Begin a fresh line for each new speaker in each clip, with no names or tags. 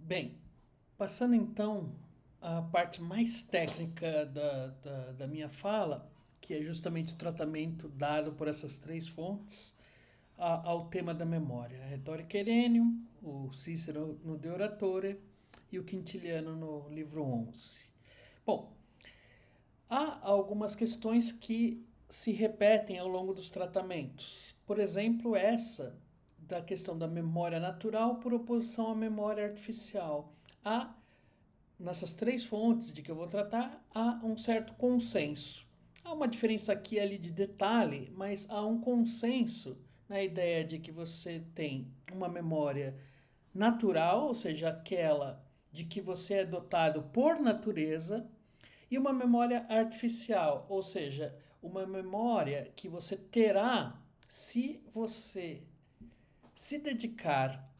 Bem, passando então à parte mais técnica da minha fala, que é justamente o tratamento dado por essas três fontes ao tema da memória: a retórica Herênio, o Cícero no De Oratore e o Quintiliano no livro 11. Bom, há algumas questões que se repetem ao longo dos tratamentos. Por exemplo, essa da questão da memória natural por oposição à memória artificial. Há nessas três fontes de que eu vou tratar, há um certo consenso. Há uma diferença aqui e ali de detalhe, mas há um consenso na ideia de que você tem uma memória natural, ou seja, aquela de que você é dotado por natureza, e uma memória artificial, ou seja, uma memória que você terá se você se dedicar,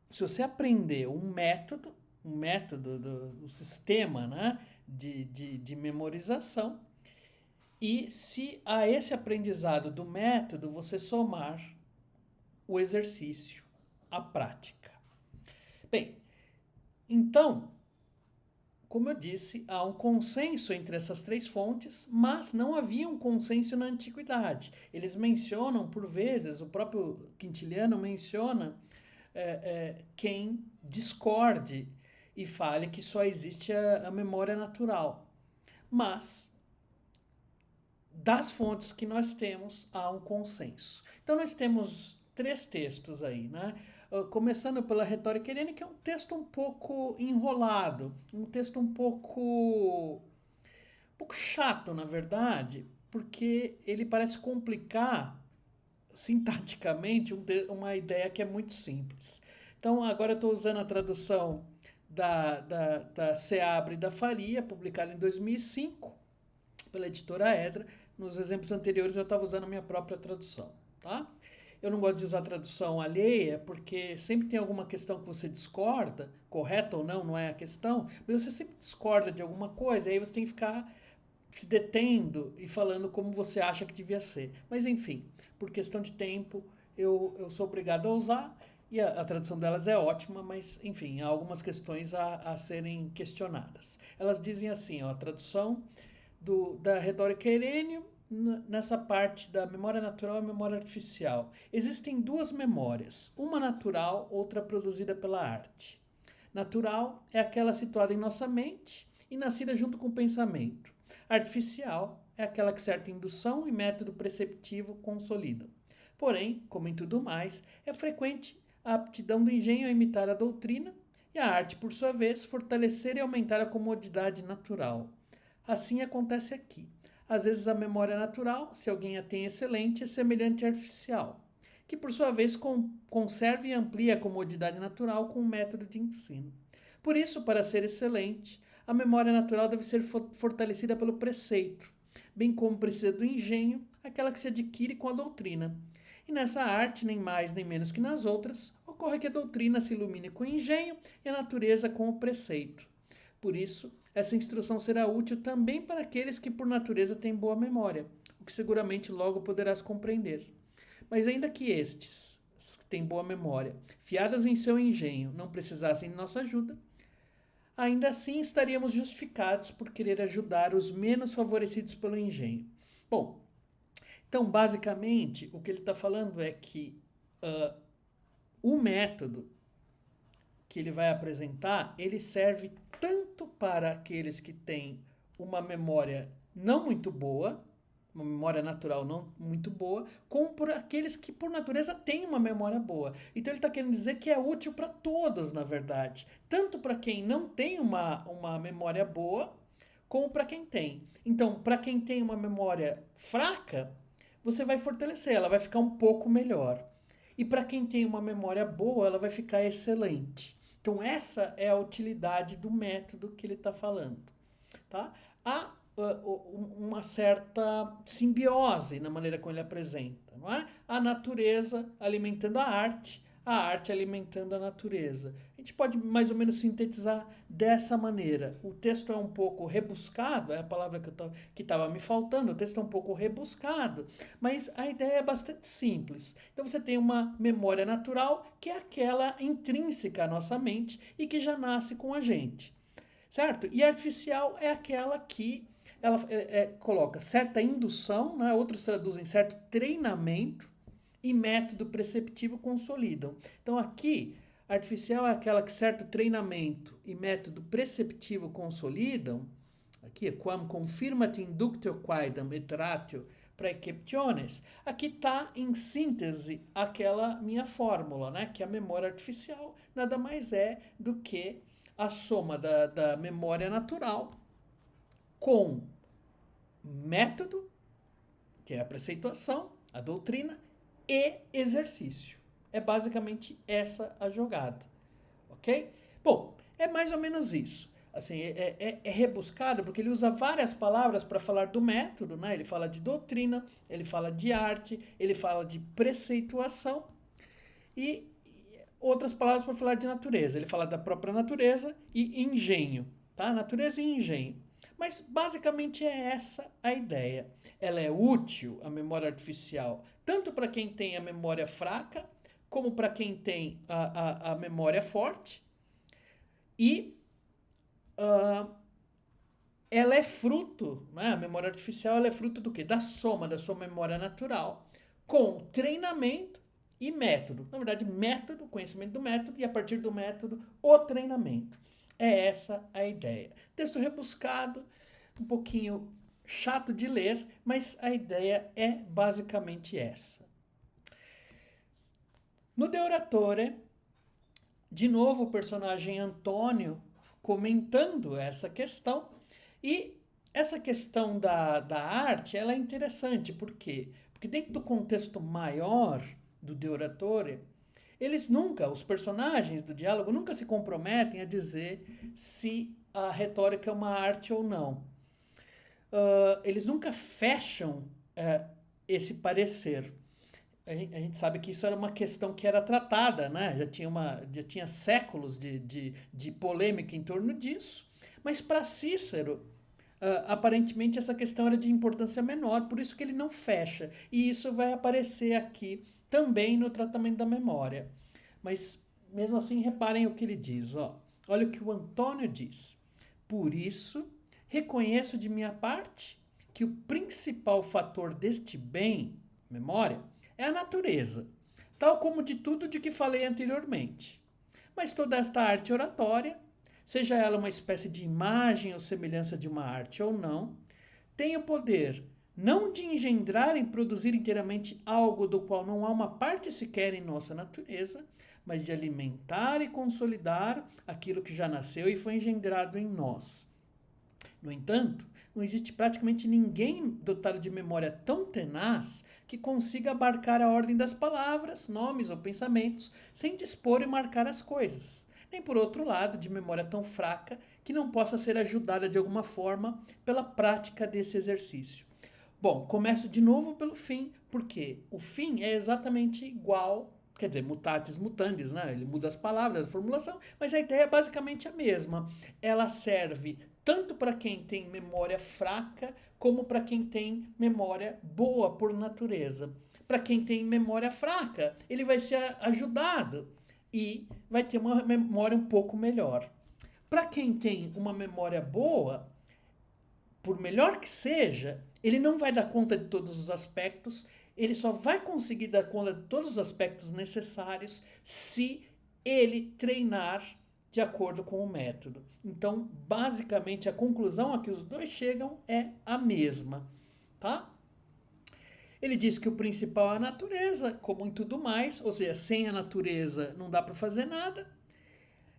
se você aprender um método do sistema, né, de memorização, e se a esse aprendizado do método você somar o exercício, a prática. Bem, então, como eu disse, há um consenso entre essas três fontes, mas não havia um consenso na antiguidade. Eles mencionam, por vezes, o próprio Quintiliano menciona quem discorde e fale que só existe a memória natural. Mas, das fontes que nós temos, há um consenso. Então, nós temos três textos aí, né? Começando pela retórica helênica, que é um texto um pouco enrolado, um texto um pouco chato, na verdade, porque ele parece complicar sintaticamente uma ideia que é muito simples. Então, agora eu estou usando a tradução da Seabre e da Faria, publicada em 2005, pela editora Edra. Nos exemplos anteriores eu estava usando a minha própria tradução, tá? Eu não gosto de usar tradução alheia, porque sempre tem alguma questão que você discorda, correta ou não, não é a questão, mas você sempre discorda de alguma coisa, e aí você tem que ficar se detendo e falando como você acha que devia ser. Mas enfim, por questão de tempo, eu sou obrigado a usar e a tradução delas é ótima, mas enfim, há algumas questões a serem questionadas. Elas dizem assim, ó, a tradução da retórica Herênio nessa parte da memória natural e memória artificial. Existem duas memórias, uma natural, outra produzida pela arte. Natural é aquela situada em nossa mente e nascida junto com o pensamento. Artificial é aquela que certa indução e método preceptivo consolidam. Porém, como em tudo mais, é frequente a aptidão do engenho a imitar a doutrina e a arte, por sua vez, fortalecer e aumentar a comodidade natural. Assim acontece aqui. Às vezes a memória natural, se alguém a tem excelente, é semelhante à artificial, que por sua vez conserva e amplia a comodidade natural com o método de ensino. Por isso, para ser excelente, a memória natural deve ser fortalecida pelo preceito, bem como precisa do engenho, aquela que se adquire com a doutrina. E nessa arte, nem mais nem menos que nas outras, ocorre que a doutrina se ilumine com o engenho e a natureza com o preceito. Por isso, essa instrução será útil também para aqueles que por natureza têm boa memória, o que seguramente logo poderás compreender. Mas ainda que estes, que têm boa memória, fiados em seu engenho, não precisassem de nossa ajuda, ainda assim estaríamos justificados por querer ajudar os menos favorecidos pelo engenho. Bom, então basicamente o que ele está falando é que o método que ele vai apresentar, ele serve tanto para aqueles que têm uma memória não muito boa, uma memória natural não muito boa, como por aqueles que por natureza têm uma memória boa. Então ele está querendo dizer que é útil para todos, na verdade. Tanto para quem não tem uma memória boa, como para quem tem. Então, para quem tem uma memória fraca, você vai fortalecer, ela vai ficar um pouco melhor. E para quem tem uma memória boa, ela vai ficar excelente. Então, essa é a utilidade do método que ele está falando. Tá? Há uma certa simbiose na maneira como ele apresenta, não é? A natureza alimentando a arte alimentando a natureza. gente pode mais ou menos sintetizar dessa maneira. O texto é um pouco rebuscado, é a palavra que estava me faltando, o texto é um pouco rebuscado, mas a ideia é bastante simples. Então você tem uma memória natural, que é aquela intrínseca à nossa mente e que já nasce com a gente, certo? E artificial é aquela que ela coloca certa indução, né? Outros traduzem certo treinamento, e método preceptivo consolidam. Então aqui, artificial é aquela que certo treinamento e método preceptivo consolidam. Aqui, quam confirmat inductio quaedam et ratio praeceptiones. Aqui está em síntese aquela minha fórmula, né? Que a memória artificial nada mais é do que a soma da memória natural com método, que é a preceituação, a doutrina, e exercício. É basicamente essa a jogada, ok? Bom, é mais ou menos isso. Assim, é rebuscado porque ele usa várias palavras para falar do método, né? Ele fala de doutrina, ele fala de arte, ele fala de preceituação e outras palavras para falar de natureza. Ele fala da própria natureza e engenho, tá? Natureza e engenho. Mas basicamente é essa a ideia. Ela é útil, a memória artificial, tanto para quem tem a memória fraca, como para quem tem a memória forte. E ela é fruto, né? A memória artificial ela é fruto do quê? Da soma da sua memória natural com treinamento e método. Na verdade, método, conhecimento do método e a partir do método, o treinamento. É essa a ideia. Texto rebuscado, um pouquinho chato de ler, mas a ideia é basicamente essa. No De Oratore, de novo o personagem Antônio comentando essa questão, e essa questão da arte ela é interessante, por quê? Porque dentro do contexto maior do De Oratore, eles nunca, os personagens do diálogo, nunca se comprometem a dizer se a retórica é uma arte ou não. Eles nunca fecham esse parecer. A gente sabe que isso era uma questão que era tratada, né? Já tinha séculos de polêmica em torno disso, mas para Cícero, aparentemente essa questão era de importância menor, por isso que ele não fecha. E isso vai aparecer aqui também no tratamento da memória. Mas, mesmo assim, reparem o que ele diz. Ó. Olha o que o Antônio diz. Por isso, reconheço de minha parte que o principal fator deste bem, memória, é a natureza, tal como de tudo de que falei anteriormente. Mas toda esta arte oratória, seja ela uma espécie de imagem ou semelhança de uma arte ou não, tem o poder não de engendrar e produzir inteiramente algo do qual não há uma parte sequer em nossa natureza, mas de alimentar e consolidar aquilo que já nasceu e foi engendrado em nós. No entanto, não existe praticamente ninguém dotado de memória tão tenaz que consiga abarcar a ordem das palavras, nomes ou pensamentos, sem dispor e marcar as coisas. Nem, por outro lado, de memória tão fraca que não possa ser ajudada de alguma forma pela prática desse exercício. Bom, começo de novo pelo fim, porque o fim é exatamente igual, quer dizer, mutatis mutandis, né? Ele muda as palavras, a formulação, mas a ideia é basicamente a mesma. Ela serve tanto para quem tem memória fraca, como para quem tem memória boa por natureza. Para quem tem memória fraca, ele vai ser ajudado e vai ter uma memória um pouco melhor. Para quem tem uma memória boa, por melhor que seja, ele não vai dar conta de todos os aspectos, ele só vai conseguir dar conta de todos os aspectos necessários se ele treinar de acordo com o método. Então, basicamente, a conclusão a que os dois chegam é a mesma, tá? Ele diz que o principal é a natureza, como em tudo mais, ou seja, sem a natureza não dá para fazer nada.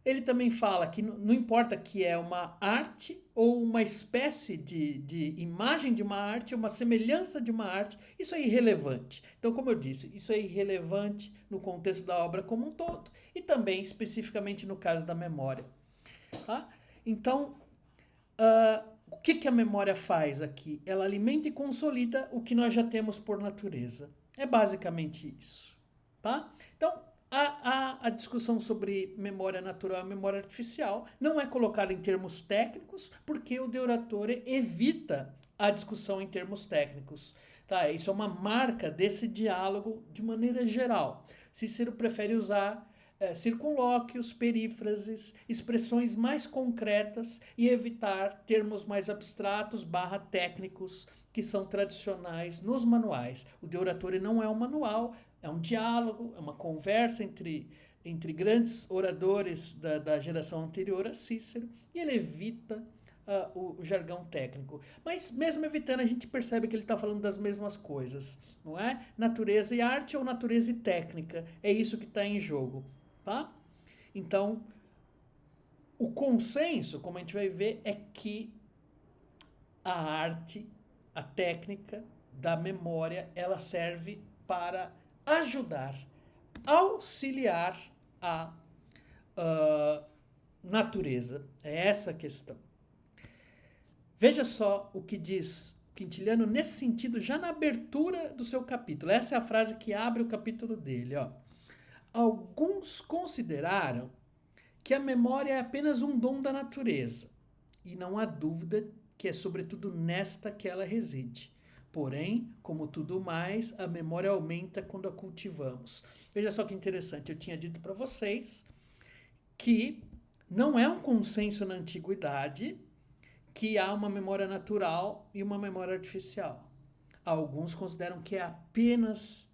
Ele também fala que não importa que é uma arte ou uma espécie de imagem de uma arte, uma semelhança de uma arte, isso é irrelevante. Então, como eu disse, isso é irrelevante no contexto da obra como um todo e também especificamente no caso da memória. Tá? Então, o que a memória faz aqui? Ela alimenta e consolida o que nós já temos por natureza. É basicamente isso. Tá? Então, a discussão sobre memória natural e memória artificial não é colocada em termos técnicos, porque o De Oratore evita a discussão em termos técnicos. Tá? Isso é uma marca desse diálogo de maneira geral. Cícero prefere usar circunlóquios, perífrases, expressões mais concretas e evitar termos mais abstratos / técnicos que são tradicionais nos manuais. O De Oratore não é um manual, é um diálogo, é uma conversa entre grandes oradores da geração anterior a Cícero, e ele evita o jargão técnico. Mas mesmo evitando, a gente percebe que ele está falando das mesmas coisas, não é? Natureza e arte ou natureza e técnica, é isso que está em jogo, tá? Então, o consenso, como a gente vai ver, é que a arte, a técnica da memória, ela serve para ajudar, auxiliar a natureza. É essa a questão. Veja só o que diz Quintiliano nesse sentido, já na abertura do seu capítulo. Essa é a frase que abre o capítulo dele. Ó. Alguns consideraram que a memória é apenas um dom da natureza, e não há dúvida que é sobretudo nesta que ela reside. Porém, como tudo mais, a memória aumenta quando a cultivamos. Veja só que interessante, eu tinha dito para vocês que não é um consenso na antiguidade que há uma memória natural e uma memória artificial. Alguns consideram que é apenas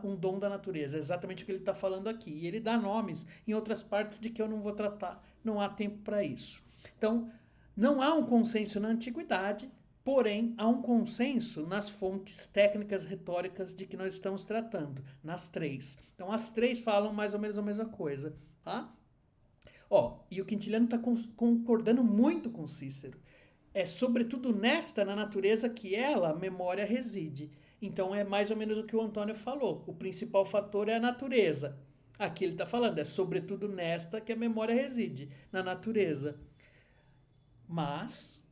um dom da natureza, é exatamente o que ele está falando aqui. E ele dá nomes em outras partes de que eu não vou tratar, não há tempo para isso. Então, não há um consenso na antiguidade, porém, há um consenso nas fontes técnicas retóricas de que nós estamos tratando, nas três. Então, as três falam mais ou menos a mesma coisa, tá? Ó, e o Quintiliano está concordando muito com Cícero. É sobretudo nesta, na natureza, que ela, a memória, reside. Então, é mais ou menos o que o Antônio falou. O principal fator é a natureza. Aqui ele está falando, é sobretudo nesta que a memória reside, na natureza. Mas,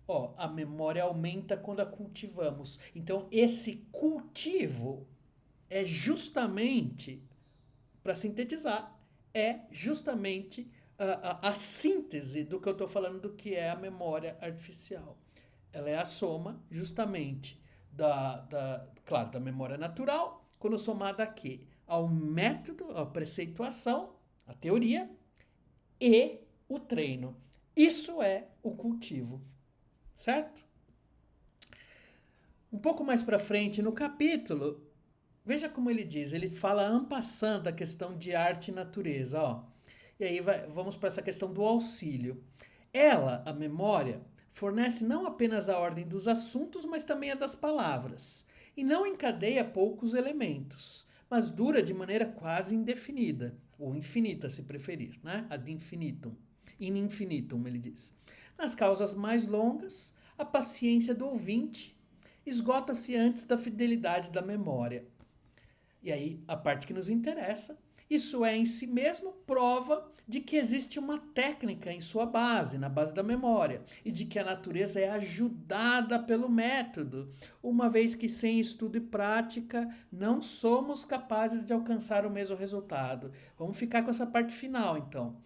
ó, a memória aumenta quando a cultivamos. Então, esse cultivo é justamente, para sintetizar, é justamente a síntese do que eu estou falando do que é a memória artificial. Ela é a soma, justamente, claro, da memória natural, quando somada a quê? Ao método, à preceituação, a teoria e o treino. Isso é o cultivo, certo? Um pouco mais para frente no capítulo, veja como ele diz, ele fala en passant da questão de arte e natureza, ó. E aí vamos para essa questão do auxílio. Ela, a memória, fornece não apenas a ordem dos assuntos, mas também a das palavras. E não encadeia poucos elementos, mas dura de maneira quase indefinida, ou infinita, se preferir, né? Ad infinitum. In infinitum, ele diz. Nas causas mais longas, a paciência do ouvinte esgota-se antes da fidelidade da memória. E aí, a parte que nos interessa, isso é em si mesmo prova de que existe uma técnica em sua base, na base da memória, e de que a natureza é ajudada pelo método, uma vez que sem estudo e prática não somos capazes de alcançar o mesmo resultado. Vamos ficar com essa parte final, então.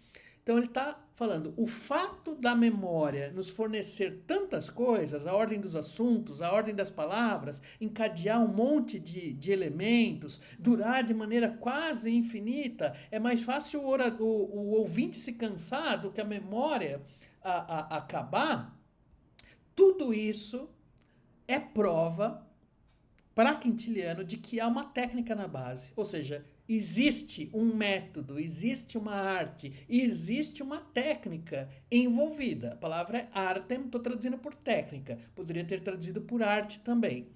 Então ele está falando, o fato da memória nos fornecer tantas coisas, a ordem dos assuntos, a ordem das palavras, encadear um monte de elementos, durar de maneira quase infinita, é mais fácil o ouvinte se cansar do que a memória acabar. Tudo isso é prova para Quintiliano de que há uma técnica na base, ou seja, existe um método, existe uma arte, existe uma técnica envolvida. A palavra é artem, estou traduzindo por técnica, poderia ter traduzido por arte também.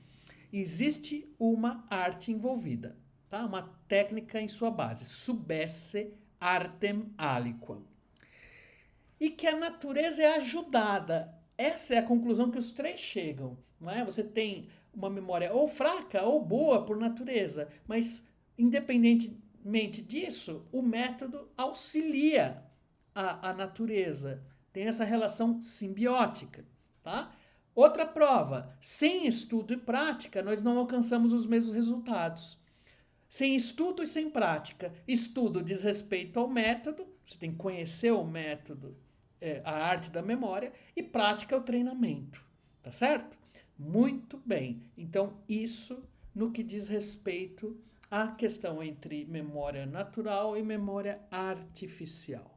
Existe uma arte envolvida, tá? Uma técnica em sua base, sub esse artem aliquam. E que a natureza é ajudada. Essa é a conclusão que os três chegam, não é? Você tem uma memória ou fraca ou boa por natureza, mas independentemente disso, o método auxilia a natureza. Tem essa relação simbiótica, tá? Outra prova, sem estudo e prática, nós não alcançamos os mesmos resultados. Sem estudo e sem prática. Estudo diz respeito ao método, você tem que conhecer o método, a arte da memória, e prática é o treinamento, tá certo? Muito bem. Então, isso no que diz respeito à questão entre memória natural e memória artificial.